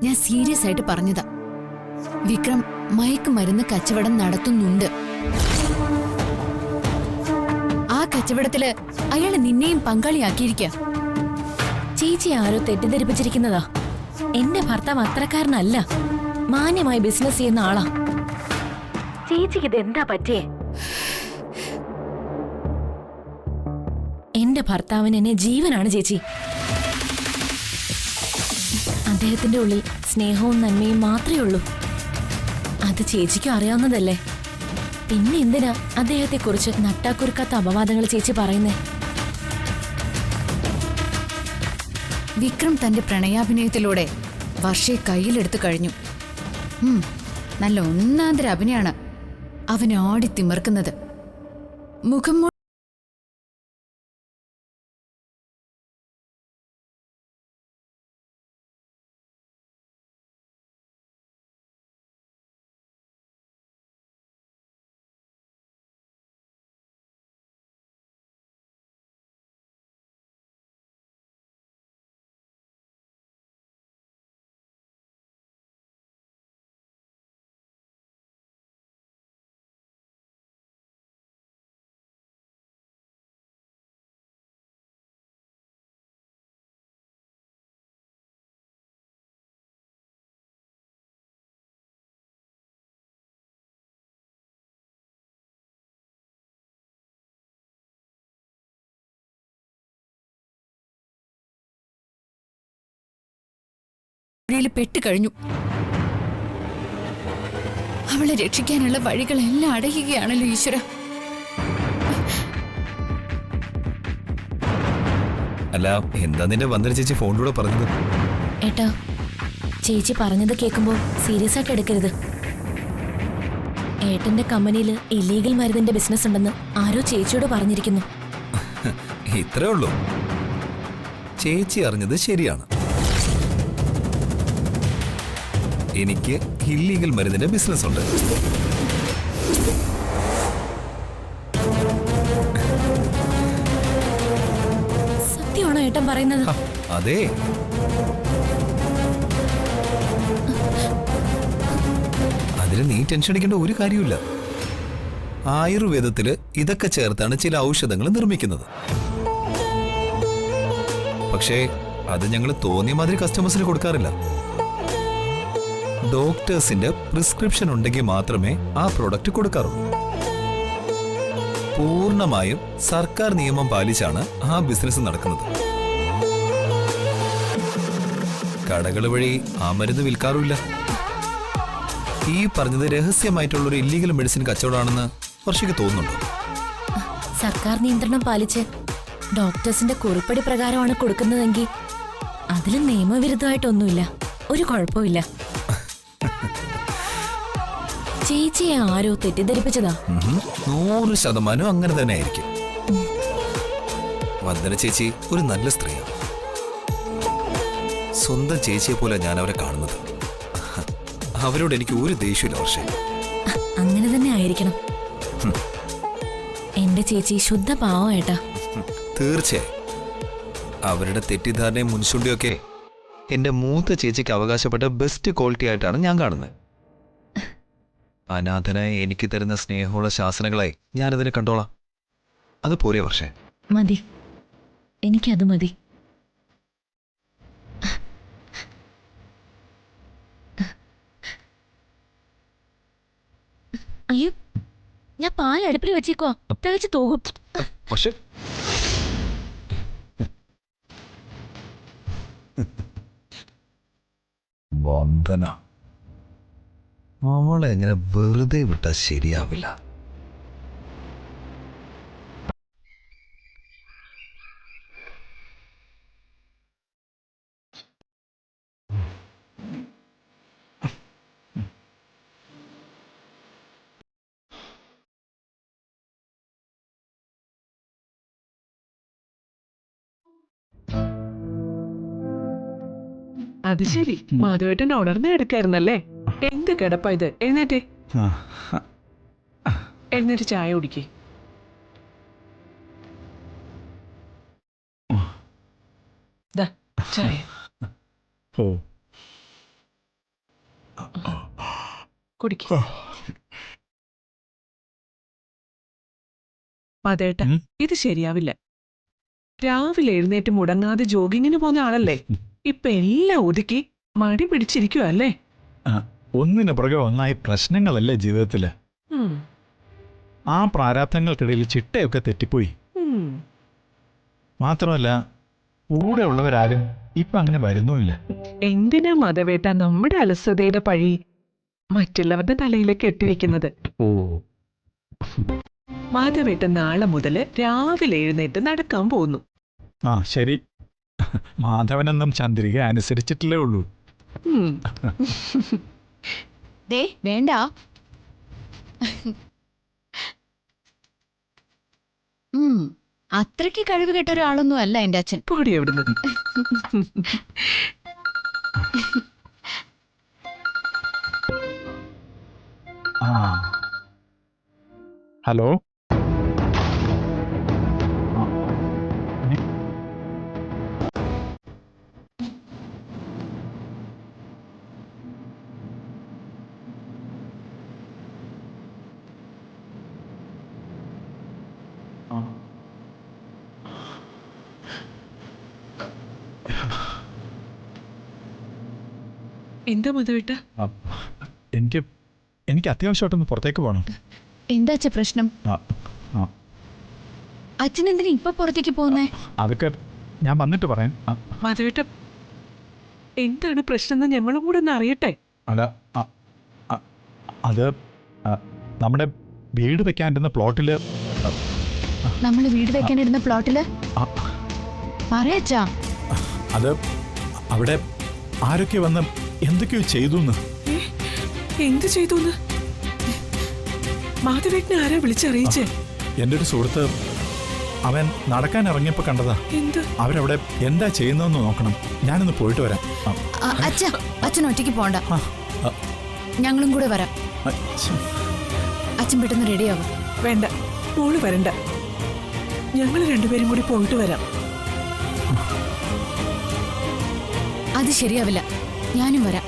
ഞാൻ സീരിയസ് ആയിട്ട് പറഞ്ഞതാ. വിക്രം മയക്കുമരുന്ന് കച്ചവടം നടത്തുന്നുണ്ട്. ആ കച്ചവടത്തില് അയാള് നിന്നെയും പങ്കാളിയാക്കിയിരിക്ക. ചേച്ചി ആരോ തെറ്റിദ്ധരിപ്പിച്ചിരിക്കുന്നതാ. എന്റെ ഭർത്താവ് അത്രക്കാരനല്ല, മാന്യമായി ബിസിനസ് ചെയ്യുന്ന ആളാ. ചേച്ചിക്ക് ഇതെന്താ പറ്റിയേ? എന്റെ ഭർത്താവിന് എന്നെ ജീവനാണ് ചേച്ചി. അദ്ദേഹത്തിന്റെ ഉള്ളിൽ സ്നേഹവും നന്മയും മാത്രമേ ഉള്ളൂ. അത് ചേച്ചിക്കും അറിയാവുന്നതല്ലേ. പിന്നെ എന്തിനാ അദ്ദേഹത്തെ കുറിച്ച് നട്ടാക്കുരുക്കാത്ത അപവാദങ്ങൾ ചേച്ചി പറയുന്നേ? വിക്രം തന്റെ പ്രണയാഭിനയത്തിലൂടെ വർഷയെ കയ്യിലെടുത്തു കഴിഞ്ഞു. നല്ല ഒന്നാന്തര അഭിനയാണ് അവൻ ആടിത്തിമർക്കുന്നത്. മുഖം പെട്ടുകഴിഞ്ഞു. അവളെ രക്ഷിക്കാനുള്ള വഴികളെല്ലാം അടയുകയാണല്ലോ ഈശ്വര. അല്ല, എന്താ നിന്റെ വന്ദന ചേച്ചി ഫോണിലൂടെ പറഞ്ഞത്? ഏട്ടാ, ചേച്ചി പറഞ്ഞത് കേൾക്കുമ്പോൾ സീരിയസ് ആയിട്ട് എടുക്കരുത്. ഏട്ടന്റെ കമ്പനിയിൽ ഇല്ലീഗൽ മരുന്നിന്റെ ബിസിനസ് ഉണ്ടെന്ന് ആരോ ചേച്ചിയോട് പറഞ്ഞിരിക്കുന്നു. ഇത്രേ ഉള്ളൂ. ചേച്ചി അറിഞ്ഞത് ശരിയാണ്. എനിക്ക് ഇല്ലീഗൽ മരുന്നിന്റെ ബിസിനസ് ഉണ്ട്. സത്യമാണോ ഏട്ടൻ പറയുന്നത്? അതെ. അതിന് നീ ടെൻഷൻ അടിക്കേണ്ട ഒരു കാര്യമില്ല. ആയുർവേദത്തില് ഇതൊക്കെ ചേർത്താണ് ചില ഔഷധങ്ങൾ നിർമ്മിക്കുന്നത്. പക്ഷേ അത് ഞങ്ങൾ തോന്നിയ മാതിരി കസ്റ്റമേഴ്സിന് കൊടുക്കാറില്ല. ഡോക്ടേഴ്സിന്റെ പ്രിസ്ക്രിപ്ഷൻ ഉണ്ടെങ്കിൽ മാത്രമേ ആ പ്രോഡക്റ്റ് കൊടുക്കാറുള്ളൂ. പൂർണ്ണമായും സർക്കാർ നിയമം പാലിച്ചാണ് ആ ബിസിനസ് നടക്കുന്നത്. കടകൾ വഴി ആ മരുന്ന് വിൽക്കാറുമില്ല. ഈ പറഞ്ഞത് രഹസ്യമായിട്ടുള്ളൊരു ഇല്ലീഗൽ മെഡിസിൻ കച്ചവടമാണെന്ന് വർഷയ്ക്ക് തോന്നുന്നുണ്ടോ? സർക്കാർ നിയന്ത്രണം പാലിച്ച് ഡോക്ടേഴ്സിന്റെ കുറിപ്പടി പ്രകാരമാണ് കൊടുക്കുന്നതെങ്കിൽ അതിൽ നിയമവിരുദ്ധമായിട്ടൊന്നുമില്ല, ഒരു കുഴപ്പമില്ല. ചേച്ചിയെ ആരോ തെറ്റിദ്ധരിപ്പിച്ചതാ. 100% അങ്ങനെ തന്നെ ആയിരിക്കും. വന്ദന ചേച്ചി ഒരു നല്ല സ്ത്രീയാണ്. സ്വന്തം ചേച്ചിയെ പോലെ ഞാൻ അവരെ കാണുന്നത്. അവരോട് എനിക്ക് ഒരു ദേഷ്യമില്ല വർഷേ. അങ്ങനെ തന്നെ ആയിരിക്കണം. എന്റെ ചേച്ചി ശുദ്ധ പാവം ഏട്ടാ. തീർച്ചയായും. അവരുടെ തെറ്റിദ്ധാരണയും മുൻചൂണ്ടിയൊക്കെ എന്റെ മൂത്ത ചേച്ചിക്ക് അവകാശപ്പെട്ട ബെസ്റ്റ് ക്വാളിറ്റി ആയിട്ടാണ് ഞാൻ കാണുന്നത്. അനാഥനായി എനിക്ക് തരുന്ന സ്നേഹമുള്ള ശാസനകളായി ഞാനതിനെ കണ്ടോളാം. അത് പോരെ വർഷേ? മതി, എനിക്കത് മതി. അയ്യോ, ഞാൻ പാൽ അടുപ്പിൽ വെച്ചേക്കോ, തികച്ചു തോകും. പക്ഷേ വന്ദന അവളെ എങ്ങനെ വെറുതെ വിട്ടാൽ ശരിയാവില്ല. അത് ശരി, മാധവേട്ടൻ ഉണർന്ന് എടുക്കായിരുന്നല്ലേ? എന്ത് കിടപ്പാ ഇത്? എഴുന്നേറ്റേ, എഴുന്നേറ്റ് ചായ കുടിക്കേ. ചായ ഓ കുടിക്ക. അതേട്ടാ, ഉം. ഇത് ശരിയാവില്ല. രാവിലെ എഴുന്നേറ്റ് മുടങ്ങാതെ ജോഗിങ്ങിന് പോകുന്ന ആളല്ലേ, ഇപ്പൊ എല്ലാം ഒതുക്കി മടി പിടിച്ചിരിക്കുക അല്ലേ? ഒന്നിനു പുറകെ ഒന്നായി പ്രശ്നങ്ങളല്ലേ ജീവിതത്തില്. ഉം, ആ പ്രാരാബ്ധങ്ങൾക്കിടയിൽ ചിട്ടയൊക്കെ തെറ്റിപ്പോയി. ഉം. മാത്രമല്ല കൂടെ ഉള്ളവരാരും ഇപ്പൊ അങ്ങനെ വരുന്നുമില്ല. എന്തിനാ മതവേട്ട നമ്മുടെ അലസതയുടെ പഴി മറ്റുള്ളവരുടെ തലയിലേക്ക് കെട്ടിവെക്കുന്നത്? ഓ മാധവേട്ട നാളെ മുതല് രാവിലെ എഴുന്നേറ്റ് നടക്കാൻ പോകുന്നു. ആ ശരി, മാധവനെന്നും ചന്ദ്രിക അനുസരിച്ചിട്ടില്ലേ ഉള്ളൂ. ഉം. ദേ വേണ്ട. അത്രയ്ക്ക് കഴിവ് കെട്ട ഒരാളൊന്നും അല്ല എന്റെ അച്ഛൻ. പൊടി എവിടുന്ന്? ആ ഹലോ. ആ, ഏ? ആ. എന്താ മധുവേട്ട? ആ, എനിക്ക് അത്യാവശ്യമായിട്ടൊന്ന് പുറത്തേക്ക് പോകണം. എന്താ അച്ഛ പ്രശ്നം? ആ ആ അച്ഛൻ എന്തിനാ ഇപ്പൊ പുറത്തേക്ക് പോകുന്നേ? അതൊക്കെ ഞാൻ വന്നിട്ട് പറയാം. മധുവേട്ട, എന്താണ് പ്രശ്നം എന്ന് ഞങ്ങളും കൂടെ ഒന്ന് അറിയട്ടെ. അല്ല അത് നമ്മുടെ വീട് വെക്കാനിരുന്ന പ്ലോട്ടില് നമ്മള് വീട് വെക്കാനിരുന്ന പ്ലോട്ടില് പറയച്ചാ. അത് അവിടെ ആരൊക്കെ വന്ന് എന്തൊക്കെയോ ചെയ്തു. എന്ത് ചെയ്തു? മാധവേട്ടനെ ആരാ വിളിച്ചറിയിച്ചേ? എൻ്റെ ഒരു സുഹൃത്ത്, അവൻ നടക്കാൻ ഇറങ്ങിയപ്പോ കണ്ടതാ. എന്ത്? അവരവിടെ എന്താ ചെയ്യുന്നതെന്ന് നോക്കണം. ഞാനൊന്ന് പോയിട്ട് വരാം. അച്ഛൻ ഒറ്റയ്ക്ക് പോണ്ട, ആ, ആ, ഞങ്ങളും കൂടെ വരാം. ആ, ഛെ. അച്ഛൻ പെട്ടെന്ന് റെഡിയാവും. വേണ്ട, മോള് വരണ്ട. ഞങ്ങൾ രണ്ടുപേരും കൂടി പോയിട്ട് വരാം. അത് ശരിയാവില്ല, ഞാനും വരാം.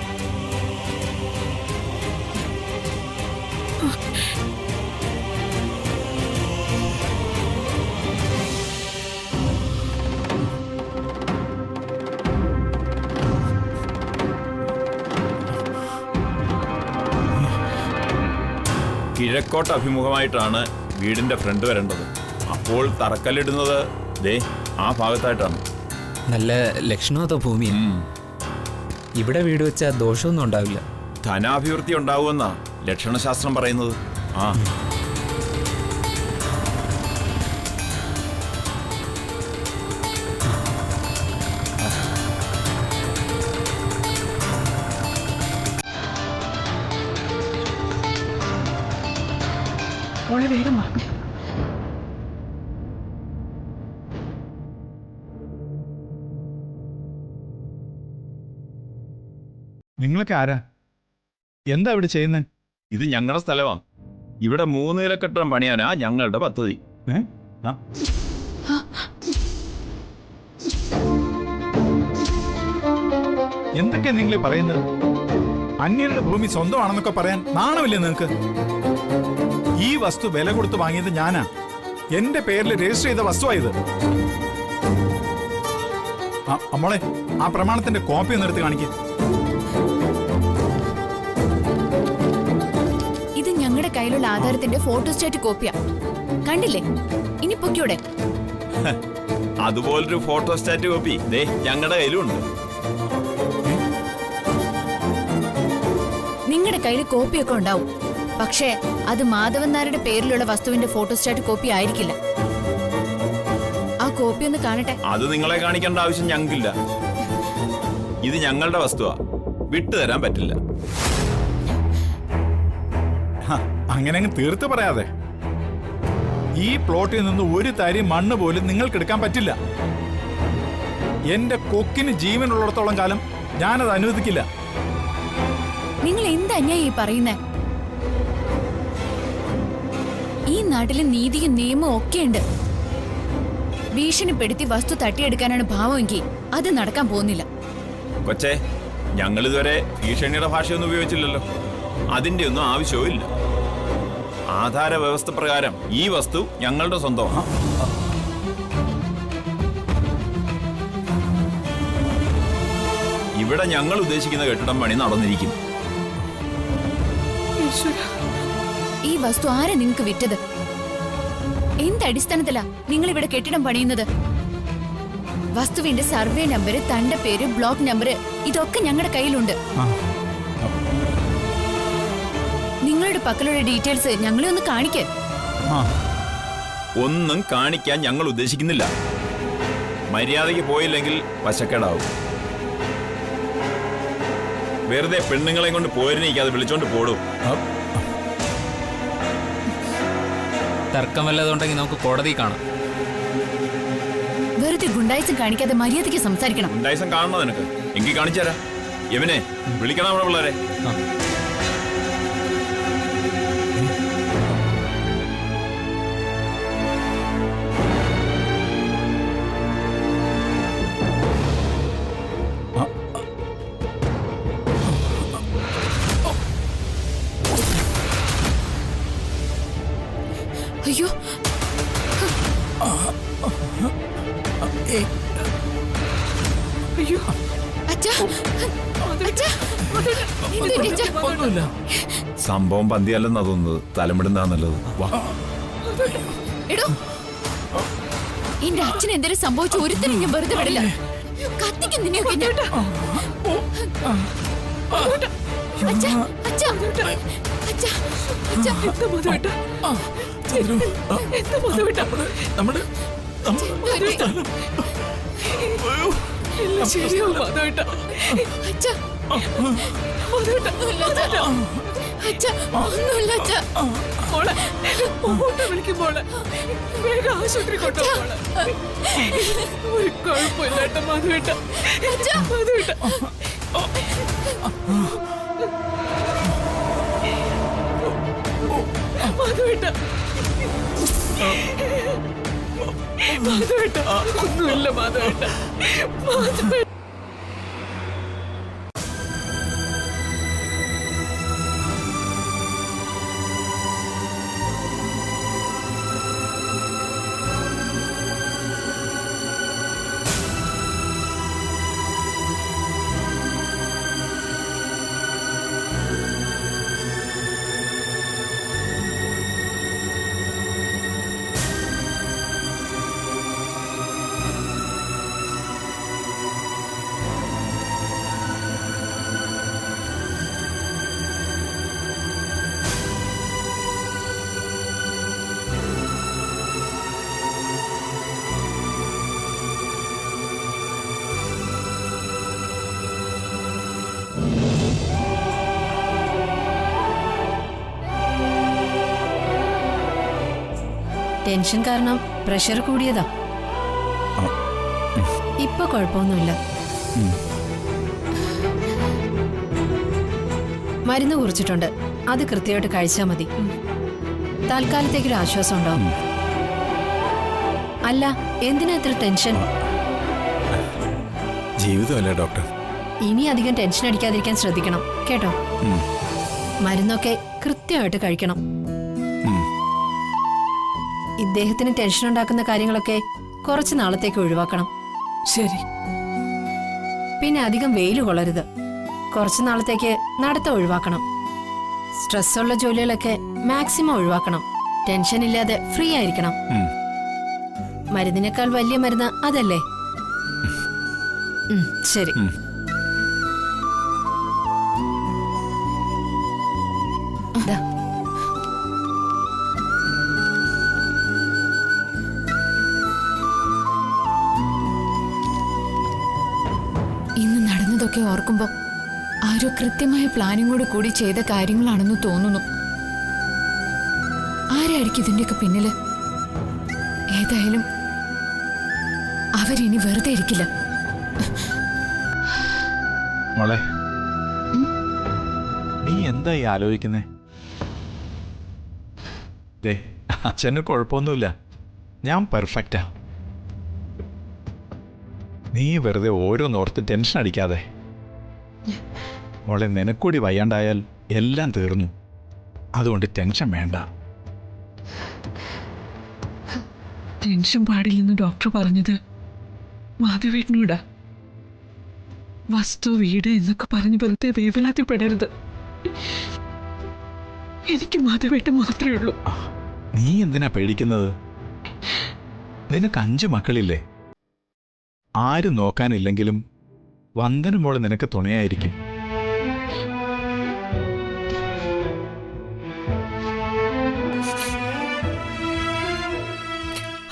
കിഴക്കോട്ട് അഭിമുഖമായിട്ടാണ് വീടിന്റെ ഫ്രണ്ട് വരേണ്ടത്. അപ്പോൾ തറക്കല്ലിടുന്നത് ദേ ആ ഭാഗത്തായിട്ടാണ്. നല്ല ലക്ഷണമൊത്ത ഭൂമിയാണ്. ഇവിടെ വീട് വെച്ചാൽ ദോഷമൊന്നും ഉണ്ടാവില്ല. ധനാഭിവൃദ്ധി ഉണ്ടാവുമെന്നാ ലക്ഷണശാസ്ത്രം പറയുന്നത്. ആ മോളെ വേഗം വാ. നിങ്ങളൊക്കെ ആരാ? എന്താ ഇവിടെ ചെയ്യുന്നത്? ഇത് ഞങ്ങളുടെ സ്ഥലമാണ്. ഇവിടെ 3 നില കെട്ടിടം പണിയാനാ ഞങ്ങളുടെ പദ്ധതി. എന്തൊക്കെയാ നിങ്ങൾ പറയുന്നത്? അന്യരുടെ ഭൂമി സ്വന്തമാണെന്നൊക്കെ പറയാൻ നാണമില്ലേ നിങ്ങൾക്ക്? ഈ വസ്തു വില കൊടുത്ത് വാങ്ങിയത് ഞാനാ. എന്റെ പേരിൽ രജിസ്റ്റർ ചെയ്ത വസ്തുവായത്. അമ്മോളെ, ആ പ്രമാണത്തിന്റെ കോപ്പി ഒന്ന് എടുത്ത് കാണിക്കും. ഇത് ഞങ്ങളുടെ കയ്യിലുള്ള ആധാരത്തിന്റെ ഫോട്ടോസ്റ്റാറ്റ് കോപ്പിയാ. കണ്ടില്ലേ? ഇനി പൊക്കിയോടെ. അതുപോലൊരു ഫോട്ടോസ്റ്റാറ്റ് കോപ്പി ദേ ഞങ്ങളുടെ കയ്യിലുണ്ട്. നിങ്ങളുടെ കയ്യിൽ കോപ്പിയൊക്കെ ഉണ്ടാവും, പക്ഷേ അത് മാധവൻ നായരുടെ പേരിലുള്ള വസ്തുവിന്റെ ഫോട്ടോസ്റ്റാറ്റ് കോപ്പി ആയിരിക്കില്ല. ആ കോപ്പി ഒന്ന് കാണട്ടെ. അത് നിങ്ങളെ കാണിക്കേണ്ട ആവശ്യം ഞങ്ങൾക്കില്ല. ഇത് ഞങ്ങളുടെ വസ്തുവാ, വിട്ടുതരാൻ പറ്റില്ല. അങ്ങനെ അങ്ങ് തീർത്ത് പറയാതെ. ഈ പ്ലോട്ടിൽ നിന്ന് ഒരു തരി മണ്ണ് പോലും നിങ്ങൾക്ക് എടുക്കാൻ പറ്റില്ല. എന്റെ കൊക്കിന് ജീവനുള്ളിടത്തോളം കാലം ഞാനത് അനുവദിക്കില്ല. നിങ്ങൾ എന്ത് അന്യായി പറയുന്നേ? ഈ നാട്ടില് നീതിയും നിയമവും ഒക്കെയുണ്ട്. ഭീഷണിപ്പെടുത്തി വസ്തു തട്ടിയെടുക്കാനാണ് ഭാവമെങ്കിൽ അത് നടക്കാൻ പോകുന്നില്ല. കൊച്ചേ, ഞങ്ങളിതുവരെ ഭീഷണിയുടെ ഭാഷയൊന്നും ഉപയോഗിച്ചില്ലല്ലോ. അതിന്റെ ഒന്നും ആവശ്യവും ഇല്ല. ആധാര വ്യവസ്ഥ പ്രകാരം ഈ വസ്തു ഞങ്ങളുടെ സ്വന്തമാണ്. ഇവിടെ ഞങ്ങൾ ഉദ്ദേശിക്കുന്ന കെട്ടിടം പണി നടന്നിരിക്കും. ഈ വസ്തു ആരാ നിങ്ങൾക്ക് വിറ്റത്? എന്ത് അടിസ്ഥാനത്തിലാ നിങ്ങൾ ഇവിടെ കെട്ടിടം പണിയുന്നത്? വസ്തുവിന്റെ സർവേ നമ്പർ, തന്റെ പേര്, ബ്ലോക്ക് നമ്പർ ഇതൊക്കെ ഞങ്ങളുടെ കയ്യിലുണ്ട്. നിങ്ങളുടെ പക്കലുള്ള ഡീറ്റെയിൽസ് ഞങ്ങളെ ഒന്ന് കാണിക്കേ. ഒന്നും കാണിക്കാൻ ഞങ്ങൾ ഉദ്ദേശിക്കുന്നില്ല. മര്യാദയ്ക്ക് പോയില്ലെങ്കിൽ വശക്കേടാവും. വെറുതെ പെണ്ണുങ്ങളെ കൊണ്ട് പോരിനിക്കാതെ വിളിച്ചോണ്ട് പോടും. തർക്കം വല്ലതുണ്ടെങ്കിൽ നമുക്ക് കോടതി കാണാം. വെറുതെ ഗുണ്ടായിസം കാണിക്കാതെ മര്യാദയ്ക്ക് സംസാരിക്കണം. ഗുണ്ടായിസം കാണണോ നിനക്ക്? എങ്കിൽ കാണിച്ചുതരാ. യവനെ വിളിക്കണം നമ്മുടെ പിള്ളേരെ. അയ്യോ, അയ്യോ, അച്ഛാ, അച്ഛാ, എന്ത് പറ്റി അച്ഛാ? ഒന്നുമില്ല. സംഭവം പന്തിയല്ലെന്നാ തോന്നുന്നത്. തലമിടുന്നതാ നല്ലത്. വാ. എടോ, എന്റെ അച്ഛന് എന്തെങ്കിലും സംഭവിച്ചു ഒരുത്തരും ഞാൻ വെറുതെ വിടില്ല. കത്തിക്കും നിന്നെയൊക്കെ ഞാൻ. അച്ഛാ, അച്ഛാ, അച്ഛാ, അച്ഛാ. എന്താ മധുവേട്ടാ? എല്ലാം ശരിയാവും മധുവേട്ടാ. അച്ഛാ, മധുവേട്ടാ, അച്ഛാ, ഒന്നുമില്ല അച്ഛാ. മോളെ മോട്ടെ വിളിക്കും മോളെ. വേഗം ആശുപത്രി കൊണ്ടുപോളെ. ഒരു കുഴപ്പമില്ല കേട്ടോ മധുവേട്ടാ. മധുവേട്ടാ, മധുവേട്ടാ, മധുവേട്ടാ, ഒന്നുമില്ല മധുവേട്ടാ. മധുവേട്ടാ. ടെൻഷൻ കാരണം പ്രഷർ കൂടിയതാ. ഇപ്പൊ കുഴപ്പമൊന്നുമില്ല. മരുന്ന് കുറിച്ചിട്ടുണ്ട്, അത് കൃത്യമായിട്ട് കഴിച്ചാൽ മതി. തൽക്കാലത്തേക്കൊരു ആശ്വാസം ഉണ്ടാവും. അല്ല, എന്തിനാ ഇത്ര ടെൻഷൻ? ജീവിതമല്ലേ ഡോക്ടർ. ഇനി അധികം ടെൻഷൻ അടിക്കാതിരിക്കാൻ ശ്രദ്ധിക്കണം കേട്ടോ. മരുന്നൊക്കെ കൃത്യമായിട്ട് കഴിക്കണം. ഇദ്ദേഹത്തിന് ടെൻഷൻ ഉണ്ടാക്കുന്ന കാര്യങ്ങളൊക്കെ കുറച്ച് നാളത്തേക്ക് ഒഴിവാക്കണം. ശരി. പിന്നെ അധികം വെയിൽ കൊള്ളരുത്. കുറച്ച് നാളത്തേക്ക് നടത്തം ഒഴിവാക്കണം. സ്ട്രെസ്സുള്ള ജോലികളൊക്കെ മാക്സിമം ഒഴിവാക്കണം. ടെൻഷൻ ഇല്ലാതെ ഫ്രീ ആയിരിക്കണം. മരുന്നിനേക്കാൾ വലിയ മരുന്ന് അതല്ലേ? ശരി. ദാ. ഇന്ന് നടന്നതൊക്കെ ഓർക്കുമ്പോ ആരോ കൃത്യമായ പ്ലാനിങ്ങോട് കൂടി ചെയ്ത കാര്യങ്ങളാണെന്ന് തോന്നുന്നു. ആരായിരിക്കും ഇതിന്റെയൊക്കെ പിന്നില്? ഏതായാലും അവരിനി വെറുതെ ഇരിക്കില്ല. മോളെ, നീ എന്തായി ആലോചിക്കുന്നേ? ദേ, അച്ഛന് കുഴപ്പമൊന്നുമില്ല. ഞാൻ പെർഫെക്റ്റാ. നീ വെറുതെ ഓരോന്നോർത്ത് ടെൻഷൻ അടിക്കാതെ. മോളെ നിനക്കൂടി വയ്യാണ്ടായാൽ എല്ലാം തീർന്നു. അതുകൊണ്ട് ടെൻഷൻ വേണ്ട. ടെൻഷൻ പാടില്ലെന്ന് ഡോക്ടർ പറഞ്ഞത് മാധവേട്ടനോടാ. വസ്തു വീട് എന്നൊക്കെ പറഞ്ഞ് വെറുതെ വേവലാതിപ്പെടരുത്. എനിക്ക് മാധവേട്ടൻ മാത്രമേ ഉള്ളൂ. നീ എന്തിനാ പേടിക്കുന്നത്? നിനക്ക് 5 മക്കളില്ലേ? ആരും നോക്കാനില്ലെങ്കിലും വന്ദന മോള് നിനക്ക് തുണയായിരിക്കും.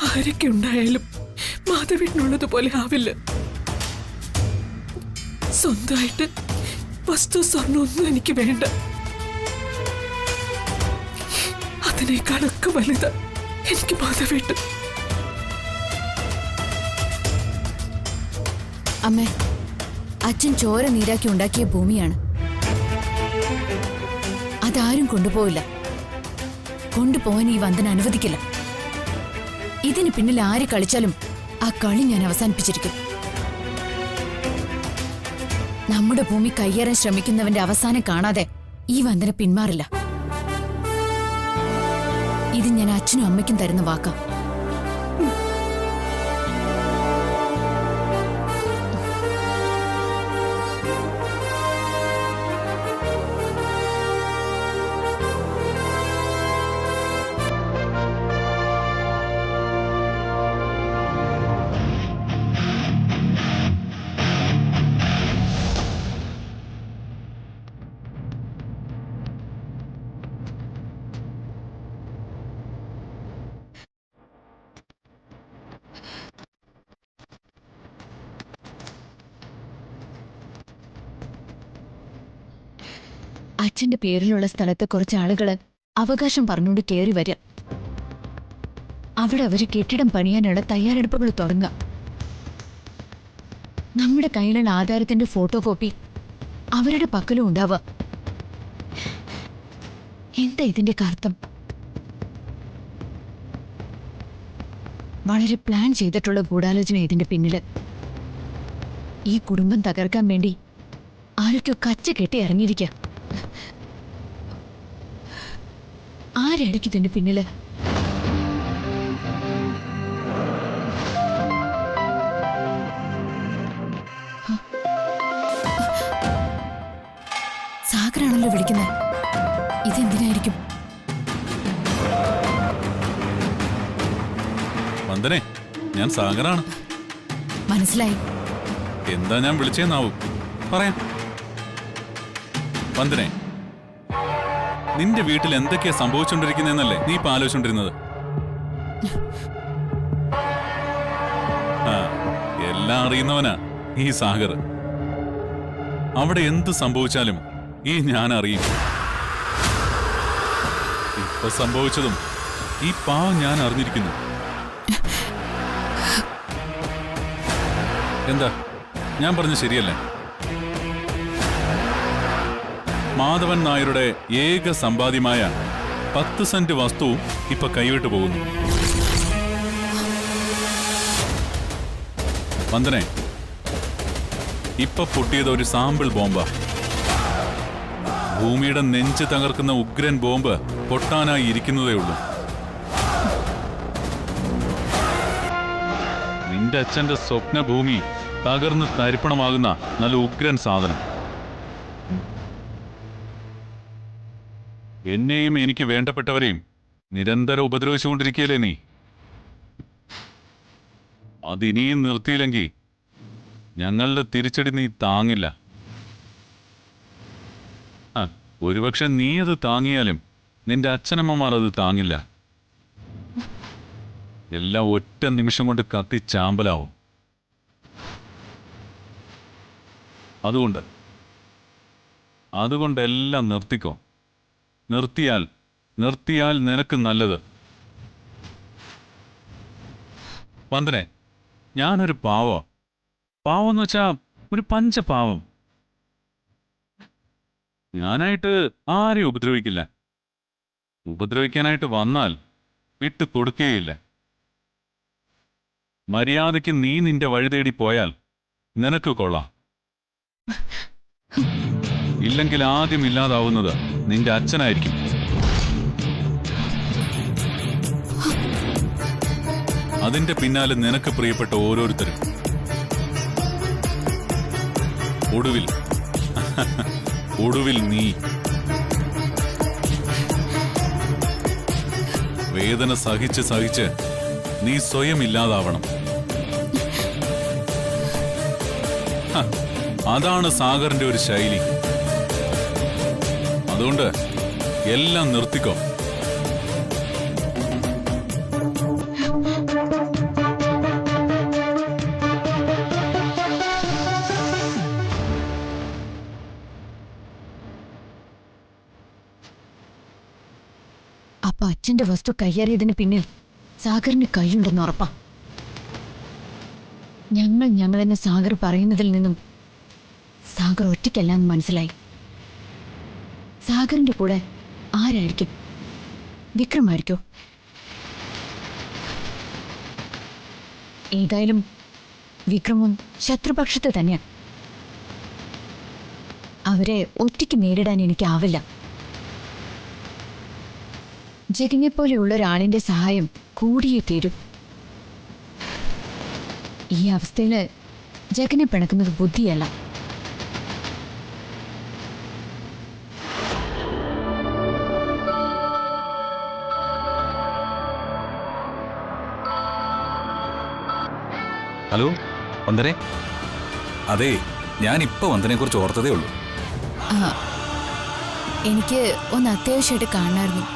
ആരൊക്കെ ഉണ്ടായാലും മാധവേട്ടനുള്ളതുപോലെ ആവില്ല. സ്വന്തമായിട്ട് വസ്തു സ്വർണ്ണമൊന്നും എനിക്ക് വേണ്ട. അതിനേക്കാളൊക്കെ വലുത് എനിക്ക് മാധവേട്ടൻ. അമ്മേ, അച്ഛൻ ചോര നീരാക്കി ഉണ്ടാക്കിയ ഭൂമിയാണ്. അതാരും കൊണ്ടുപോവില്ല. കൊണ്ടുപോകാൻ ഈ വന്ദന അനുവദിക്കില്ല. ഇതിന് പിന്നിൽ ആര് കളിച്ചാലും ആ കളി ഞാൻ അവസാനിപ്പിച്ചിരിക്കും. നമ്മുടെ ഭൂമി കയ്യേറാൻ ശ്രമിക്കുന്നവന്റെ അവസാനം കാണാതെ ഈ വന്ദന പിന്മാറില്ല. ഇത് ഞാൻ അച്ഛനും അമ്മയ്ക്കും തരുന്ന വാക്കാ. അച്ഛന്റെ പേരിലുള്ള സ്ഥലത്ത് കുറച്ച് ആളുകള് അവകാശം പറഞ്ഞുകൊണ്ട് കയറി വരിക. അവിടെ അവര് കെട്ടിടം പണിയാനുള്ള തയ്യാറെടുപ്പുകൾ തുടങ്ങുക. നമ്മുടെ കയ്യിലുള്ള ആധാരത്തിന്റെ ഫോട്ടോ കോപ്പി അവരുടെ പക്കലും ഉണ്ടാവുക. എന്താ ഇതിന്റെ അർത്ഥം? വളരെ പ്ലാൻ ചെയ്തിട്ടുള്ള ഗൂഢാലോചന ഇതിന്റെ പിന്നില്. ഈ കുടുംബം തകർക്കാൻ വേണ്ടി ആരൊക്കെയോ കച്ച കെട്ടി ഇറങ്ങിയിരിക്കുക. ആരായിരിക്കും ഇതിന്റെ പിന്നില്? സാഗറാണല്ലോ വിളിക്കുന്നത്. ഇതെന്തിനായിരിക്കും? വന്ദനെ, ഞാൻ സാഗറാണ്. മനസ്സിലായി. എന്താ ഞാൻ വിളിച്ചേന്നാവും പറയാം. വന്ദനെ, നിന്റെ വീട്ടിൽ എന്തൊക്കെയാ സംഭവിച്ചുകൊണ്ടിരിക്കുന്നതെന്നല്ലേ നീ ഇപ്പൊ ആലോചിച്ചോണ്ടിരുന്നത്? ആ, എല്ലാം അറിയുന്നവനാ ഈ സാഗർ. അവിടെ എന്ത് സംഭവിച്ചാലും ഈ ഞാൻ അറിയും. ഇപ്പൊ സംഭവിച്ചതും ഈ പാവം ഞാൻ അറിഞ്ഞിരിക്കുന്നു. എന്താ ഞാൻ പറഞ്ഞ ശരിയല്ലേ? മാധവൻ നായരുടെ ഏക സമ്പാദ്യമായ 10 സെന്റ് വസ്തുവും ഇപ്പൊ കൈവിട്ടു പോകുന്നു. വന്ദനെ, ഇപ്പൊ പൊട്ടിയത് ഒരു സാമ്പിൾ ബോംബാ. ഭൂമിയുടെ നെഞ്ച് തകർക്കുന്ന ഉഗ്രൻ ബോംബ് പൊട്ടാനായി ഇരിക്കുന്നതേ ഉള്ളൂ. നിന്റെ അച്ഛന്റെ സ്വപ്നഭൂമി തകർന്ന് തരിപ്പണമാകുന്ന നല്ല ഉഗ്രൻ സാധനം. എന്നെയും എനിക്ക് വേണ്ടപ്പെട്ടവരെയും നിരന്തരം ഉപദ്രവിച്ചുകൊണ്ടിരിക്കുകയല്ലേ നീ? അതിനിയും നിർത്തിയില്ലെങ്കിൽ ഞങ്ങളുടെ തിരിച്ചടി നീ താങ്ങില്ല. ഒരുപക്ഷെ നീ അത് താങ്ങിയാലും നിന്റെ അച്ഛനമ്മമാർ അത് താങ്ങില്ല. എല്ലാം ഒറ്റ നിമിഷം കൊണ്ട് കത്തിച്ചാമ്പലാവും. അതുകൊണ്ടെല്ലാം നിർത്തിക്കോ. നിർത്തിയാൽ നിനക്ക് നല്ലത്. വന്ദനെ, ഞാനൊരു പാവമെന്ന് വെച്ചാ ഒരു പഞ്ചപാവം. ഞാനായിട്ട് ആരെയും ഉപദ്രവിക്കില്ല. ഉപദ്രവിക്കാനായിട്ട് വന്നാൽ വിട്ടു കൊടുക്കുകയില്ല. മര്യാദയ്ക്ക് നീ നിന്റെ വഴി തേടി പോയാൽ നിനക്ക് കൊള്ളാം. ഇല്ലെങ്കിൽ ആദ്യം ഇല്ലാതാവുന്നത് നിന്റെ അച്ഛനായിരിക്കും. അതിന്റെ പിന്നാലെ നിനക്ക് പ്രിയപ്പെട്ട ഓരോരുത്തരും. ഒടുവിൽ നീ. വേദന സഹിച്ച് നീ സ്വയം ഇല്ലാതാവണം. അതാണ് സാഗറിന്റെ ഒരു ശൈലി. അതുകൊണ്ട് എല്ലാം നിർത്തിക്കോ. അപ്പൊ അച്ഛന്റെ വസ്തു കയ്യേറിയതിന് പിന്നിൽ സാഗറിന് കൈയുണ്ടെന്ന് ഉറപ്പാ. ഞങ്ങളെന്നെ സാഗർ പറയുന്നതിൽ നിന്നും സാഗർ ഒറ്റയ്ക്കല്ലാന്ന് മനസ്സിലായി. സാഗറിന്റെ കൂടെ ആരായിരിക്കും? വിക്രമായിരിക്കോ? ഏതായാലും വിക്രമും ശത്രുപക്ഷത്ത് തന്നെയാണ്. അവരെ ഒറ്റയ്ക്ക് നേരിടാൻ എനിക്കാവില്ല. ജഗനെ പോലെയുള്ള ഒരാളിന്റെ സഹായം കൂടിയേ തീരും. ഈ അവസ്ഥയില് ജഗനെ പിണക്കുന്നത് ബുദ്ധിയല്ല. ഹലോ വന്ദനെ. അതെ, ഞാനിപ്പോ വന്ദനെ കുറിച്ച് ഓർത്തതേ ഉള്ളൂ. എനിക്ക് ഒന്ന് അത്യാവശ്യമായിട്ട് കാണാമായിരുന്നു.